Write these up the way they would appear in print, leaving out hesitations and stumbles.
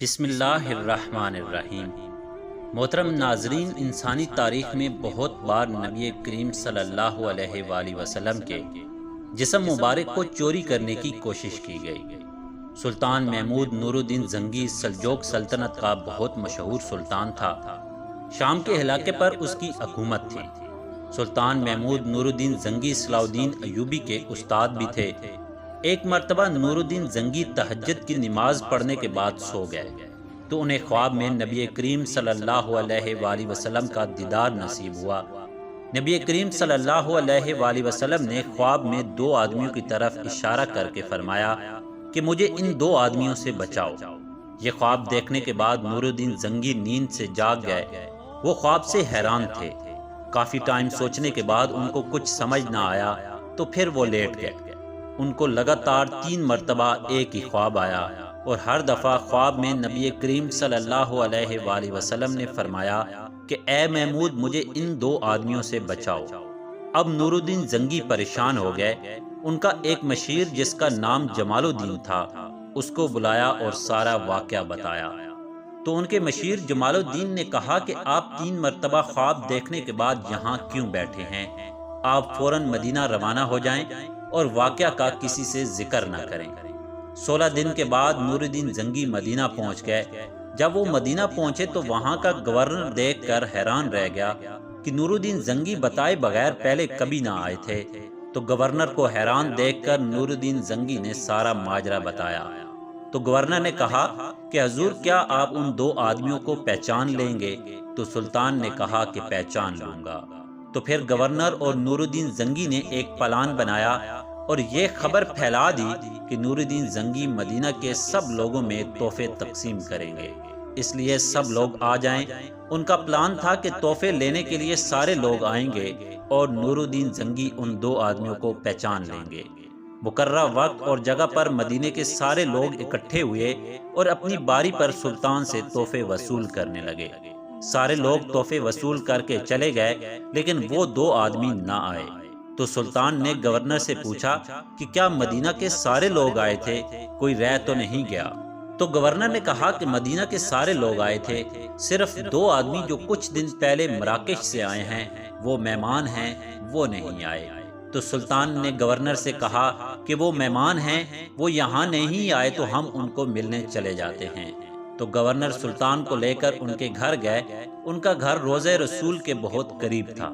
بسم اللہ الرحمن الرحیم۔ محترم ناظرین، انسانی تاریخ میں بہت بار نبی کریم صلی اللہ علیہ وآلہ وسلم کے جسم مبارک کو چوری کرنے کی کوشش کی گئی۔ سلطان محمود نور الدین زنگی سلجوق سلطنت کا بہت مشہور سلطان تھا۔ شام کے علاقے پر اس کی حکومت تھی۔ سلطان محمود نور الدین زنگی صلاح الدین ایوبی کے استاد بھی تھے۔ ایک مرتبہ نور الدین زنگی تہجد کی نماز پڑھنے کے بعد سو گئے تو انہیں خواب میں نبی کریم صلی اللہ علیہ وآلہ وسلم کا دیدار نصیب ہوا۔ نبی کریم صلی اللہ علیہ وآلہ وسلم نے خواب میں دو آدمیوں کی طرف اشارہ کر کے فرمایا کہ مجھے ان دو آدمیوں سے بچاؤ۔ یہ خواب دیکھنے کے بعد نور الدین زنگی نیند سے جاگ گئے۔ وہ خواب سے حیران تھے۔ کافی ٹائم سوچنے کے بعد ان کو کچھ سمجھ نہ آیا تو پھر وہ لیٹ گئے۔ ان کو لگاتار 3 مرتبہ ایک ہی خواب آیا اور ہر دفعہ خواب میں نبی کریم صلی اللہ علیہ وآلہ وسلم نے فرمایا کہ اے محمود مجھے ان دو آدمیوں سے بچاؤ۔ اب نور الدین زنگی پریشان ہو گئے۔ ان کا ایک مشیر جس کا نام جمال الدین تھا اس کو بلایا اور سارا واقعہ بتایا۔ تو ان کے مشیر جمال الدین نے کہا کہ آپ 3 مرتبہ خواب دیکھنے کے بعد یہاں کیوں بیٹھے ہیں؟ آپ فوراً مدینہ روانہ ہو جائیں اور واقعہ کا کسی سے ذکر نہ کریں۔ 16 دن کے بعد نور الدین زنگی مدینہ پہنچ گئے۔ جب وہ مدینہ پہنچے تو وہاں کا گورنر دیکھ کر حیران رہ گیا کہ نور الدین زنگی بتائے بغیر پہلے کبھی نہ آئے تھے۔ تو گورنر کو حیران دیکھ کر نور الدین زنگی نے سارا ماجرا بتایا۔ تو گورنر نے کہا کہ حضور کیا آپ ان دو آدمیوں کو پہچان لیں گے؟ تو سلطان نے کہا کہ پہچان لوں گا۔ تو پھر گورنر اور نور الدین زنگی نے ایک پلان بنایا اور یہ خبر پھیلا دی کہ نور الدین زنگی مدینہ کے سب لوگوں میں تحفے تقسیم کریں گے، اس لیے سب لوگ آ جائیں۔ ان کا پلان تھا کہ تحفے لینے کے لیے سارے لوگ آئیں گے اور نور الدین زنگی ان دو آدمیوں کو پہچان لیں گے۔ مقررہ وقت اور جگہ پر مدینے کے سارے لوگ اکٹھے ہوئے اور اپنی باری پر سلطان سے تحفے وصول کرنے لگے۔ سارے لوگ تحفے وصول کر کے چلے گئے لیکن وہ دو آدمی نہ آئے۔ تو سلطان نے گورنر سے پوچھا کہ کیا مدینہ کے سارے لوگ آئے تھے؟ کوئی رہ تو نہیں گیا؟ تو گورنر نے کہا کہ مدینہ کے سارے لوگ آئے تھے، صرف 2 آدمی جو کچھ دن پہلے مراکش سے آئے ہیں وہ مہمان ہیں، وہ نہیں آئے۔ تو سلطان نے گورنر سے کہا کہ وہ مہمان ہیں، وہ یہاں نہیں آئے تو ہم ان کو ملنے چلے جاتے ہیں۔ تو گورنر سلطان کو لے کر ان کے گھر گئے۔ ان کا گھر روضہ رسول کے بہت قریب تھا۔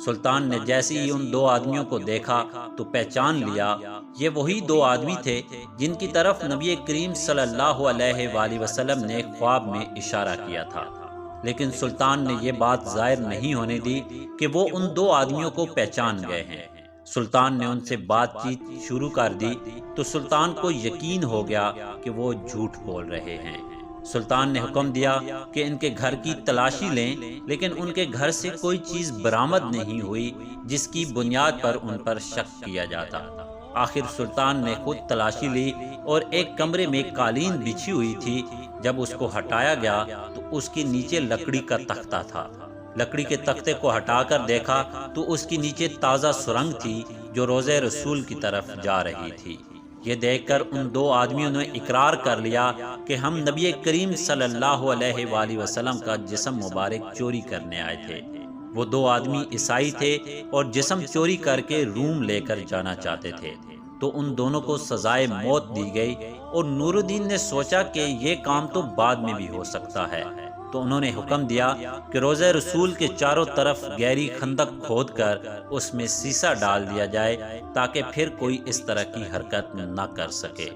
سلطان نے جیسے ہی ان 2 آدمیوں کو دیکھا تو پہچان لیا یہ وہی 2 آدمی تھے جن کی طرف نبی کریم صلی اللہ علیہ وآلہ وسلم نے خواب میں اشارہ کیا تھا۔ لیکن سلطان نے یہ بات ظاہر نہیں ہونے دی کہ وہ ان 2 آدمیوں کو پہچان گئے ہیں۔ سلطان نے ان سے بات چیت شروع کر دی تو سلطان کو یقین ہو گیا کہ وہ جھوٹ بول رہے ہیں۔ سلطان نے حکم دیا کہ ان کے گھر کی تلاشی لیں، لیکن ان کے گھر سے کوئی چیز برآمد نہیں ہوئی جس کی بنیاد پر ان پر شک کیا جاتا۔ آخر سلطان نے خود تلاشی لی اور ایک کمرے میں قالین بچھی ہوئی تھی۔ جب اس کو ہٹایا گیا تو اس کے نیچے لکڑی کا تختہ تھا۔ لکڑی کے تختے کو ہٹا کر دیکھا تو اس کے نیچے تازہ سرنگ تھی جو روضہ رسول کی طرف جا رہی تھی۔ یہ دیکھ کر ان 2 آدمیوں نے اقرار کر لیا کہ ہم نبی کریم صلی اللہ علیہ وآلہ وسلم کا جسم مبارک چوری کرنے آئے تھے۔ وہ 2 آدمی عیسائی تھے اور جسم چوری کر کے روم لے کر جانا چاہتے تھے۔ تو ان دونوں کو سزائے موت دی گئی اور نور الدین نے سوچا کہ یہ کام تو بعد میں بھی ہو سکتا ہے۔ تو انہوں نے حکم دیا کہ روضہ رسول کے چاروں طرف گہری خندق کھود کر اس میں سیسا ڈال دیا جائے تاکہ پھر کوئی اس طرح کی حرکت نہ کر سکے۔